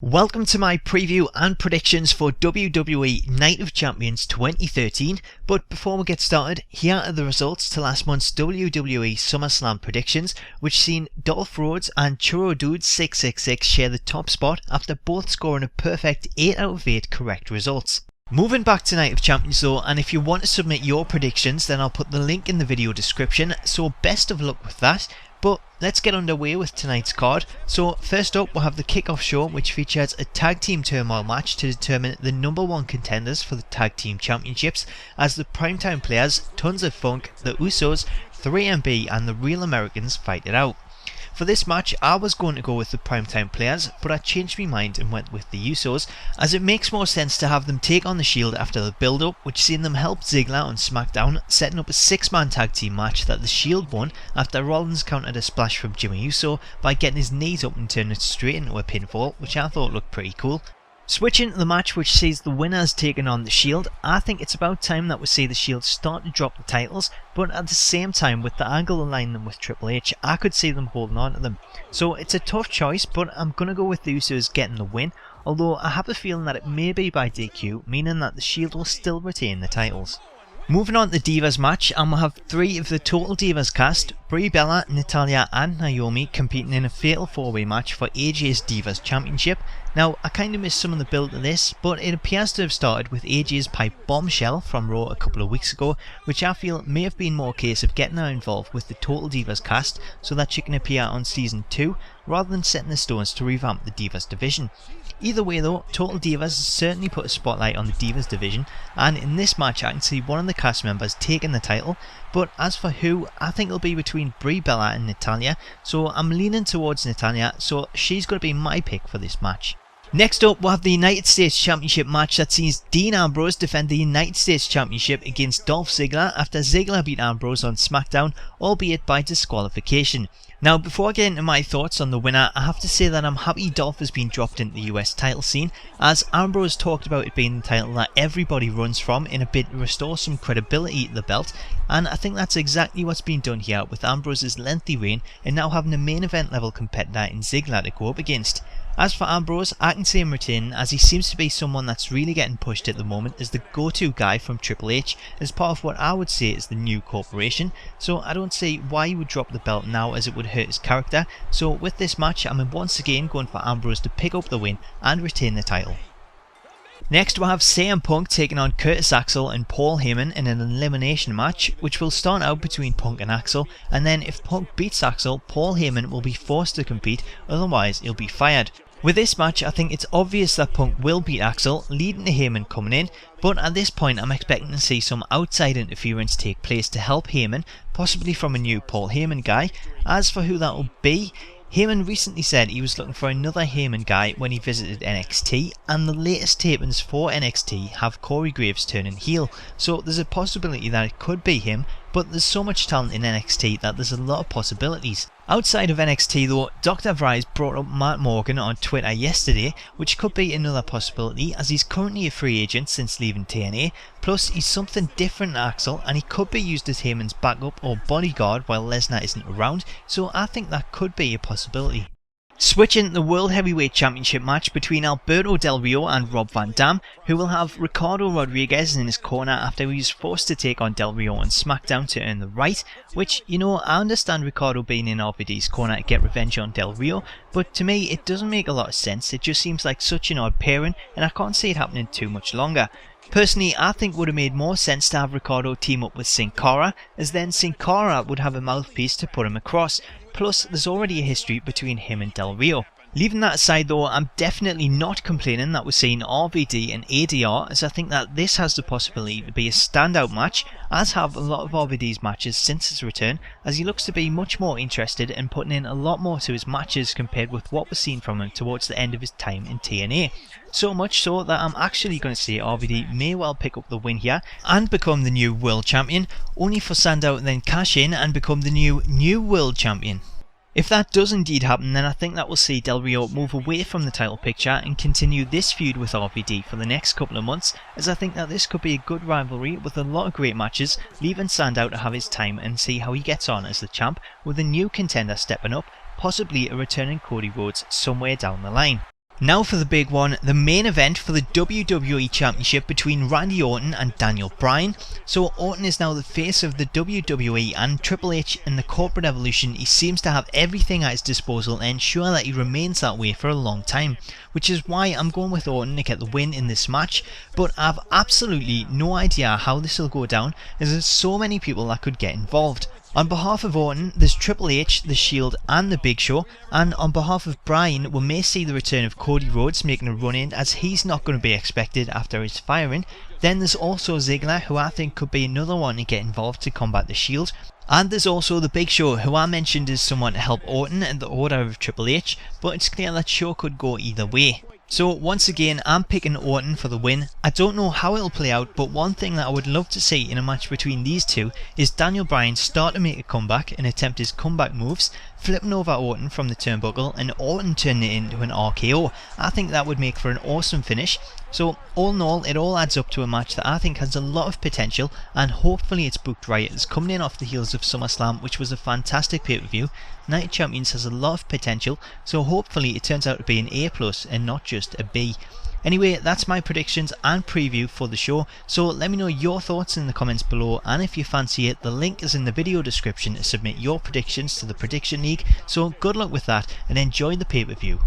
Welcome to my preview and predictions for WWE Night of Champions 2013, but before we get started, here are the results to last month's WWE SummerSlam predictions, which seen Dolph Rhodes and Churro Dude 666 share the top spot after both scoring a perfect 8 out of 8 correct results. Moving back to Night of Champions though, and if you want to submit your predictions then I'll put the link in the video description, so best of luck with that. But let's get underway with tonight's card. So first up we'll have the kickoff show, which features a tag team turmoil match to determine the number one contenders for the tag team championships, as the primetime players Tons of Funk, the Usos, 3MB and the Real Americans fight it out. For this match I was going to go with the primetime players, but I changed my mind and went with the Usos, as it makes more sense to have them take on the Shield after the build up, which seen them help Ziggler on Smackdown, setting up a 6-man tag team match that the Shield won after Rollins countered a splash from Jimmy Uso by getting his knees up and turning it straight into a pinfall, which I thought looked pretty cool. Switching to the match which sees the winners taking on the Shield, I think it's about time that we see the Shield start to drop the titles, but at the same time with the angle aligning them with Triple H, I could see them holding on to them. So it's a tough choice, but I'm going to go with the Usos getting the win, although I have a feeling that it may be by DQ, meaning that the Shield will still retain the titles. Moving on to the Divas match, and we'll have 3 of the Total Divas cast, Brie, Bella, Natalya and Naomi competing in a fatal 4-way match for AJ's Divas Championship. Now I kinda missed some of the build to this, but it appears to have started with AJ's pipe bombshell from Raw a couple of weeks ago, which I feel may have been more a case of getting her involved with the Total Divas cast so that she can appear on season 2 rather than setting the stones to revamp the Divas division. Either way though, Total Divas has certainly put a spotlight on the Divas division, and in this match I can see one of the cast members taking the title, but as for who, I think it'll be between Brie, Bella and Natalya, so I'm leaning towards Natalya, so she's going to be my pick for this match. Next up we'll have the United States Championship match that sees Dean Ambrose defend the United States Championship against Dolph Ziggler after Ziggler beat Ambrose on Smackdown, albeit by disqualification. Now before I get into my thoughts on the winner, I have to say that I'm happy Dolph has been dropped into the US title scene, as Ambrose talked about it being the title that everybody runs from in a bid to restore some credibility to the belt, and I think that's exactly what's been done here with Ambrose's lengthy reign and now having a main event level competitor in Ziggler to go up against. As for Ambrose, I can see him retaining, as he seems to be someone that's really getting pushed at the moment as the go-to guy from Triple H as part of what I would say is the new corporation, so I don't see why he would drop the belt now as it would hurt his character. So with this match I'm once again going for Ambrose to pick up the win and retain the title. Next we'll have CM Punk taking on Curtis Axel and Paul Heyman in an elimination match, which will start out between Punk and Axel, and then if Punk beats Axel, Paul Heyman will be forced to compete, otherwise he'll be fired. With this match I think it's obvious that Punk will beat Axel, leading to Heyman coming in, but at this point I'm expecting to see some outside interference take place to help Heyman, possibly from a new Paul Heyman guy. As for who that will be, Heyman recently said he was looking for another Heyman guy when he visited NXT, and the latest tapings for NXT have Corey Graves turning heel, so there's a possibility that it could be him, but there's so much talent in NXT that there's a lot of possibilities. Outside of NXT though, Dr. Vries brought up Matt Morgan on Twitter yesterday, which could be another possibility as he's currently a free agent since leaving TNA, plus he's something different to Axel and he could be used as Heyman's backup or bodyguard while Lesnar isn't around, so I think that could be a possibility. Switching to the World Heavyweight Championship match between Alberto Del Rio and Rob Van Dam, who will have Ricardo Rodriguez in his corner after he was forced to take on Del Rio on Smackdown to earn the right, which, you know, I understand Ricardo being in RVD's corner to get revenge on Del Rio, but to me it doesn't make a lot of sense. It just seems like such an odd pairing and I can't see it happening too much longer. Personally, I think it would have made more sense to have Ricardo team up with Sin Cara, as then Sin Cara would have a mouthpiece to put him across, plus there's already a history between him and Del Rio. Leaving that aside though, I'm definitely not complaining that we're seeing RVD and ADR, as I think that this has the possibility to be a standout match, as have a lot of RVD's matches since his return, as he looks to be much more interested in putting in a lot more to his matches compared with what we're seeing from him towards the end of his time in TNA. So much so that I'm actually going to say RVD may well pick up the win here and become the new world champion, only for Sandow to then cash in and become the new world champion. If that does indeed happen, then I think that will see Del Rio move away from the title picture and continue this feud with RVD for the next couple of months, as I think that this could be a good rivalry with a lot of great matches, leaving Sandow to have his time and see how he gets on as the champ, with a new contender stepping up, possibly a returning Cody Rhodes somewhere down the line. Now for the big one, the main event for the WWE Championship between Randy Orton and Daniel Bryan. So Orton is now the face of the WWE, and Triple H in the corporate evolution, he seems to have everything at his disposal and ensure that he remains that way for a long time, which is why I'm going with Orton to get the win in this match. But I've absolutely no idea how this will go down, as there's so many people that could get involved. On behalf of Orton, there's Triple H, The Shield and The Big Show, and on behalf of Bryan, we may see the return of Cody Rhodes making a run in, as he's not going to be expected after his firing. Then there's also Ziggler, who I think could be another one to get involved to combat The Shield. And there's also The Big Show, who I mentioned as someone to help Orton in the order of Triple H, but it's clear that Show could go either way. So once again, I'm picking Orton for the win. I don't know how it'll play out, but one thing that I would love to see in a match between these two is Daniel Bryan start to make a comeback and attempt his comeback moves, flipping over Orton from the turnbuckle and Orton turning it into an RKO. I think that would make for an awesome finish. So all in all, it all adds up to a match that I think has a lot of potential, and hopefully it's booked right. It's coming in off the heels of SummerSlam, which was a fantastic pay-per-view. Night of Champions has a lot of potential, so hopefully it turns out to be an A+ and not just a B. Anyway, that's my predictions and preview for the show, so let me know your thoughts in the comments below, and if you fancy it, the link is in the video description to submit your predictions to the Prediction League. So good luck with that and enjoy the pay-per-view.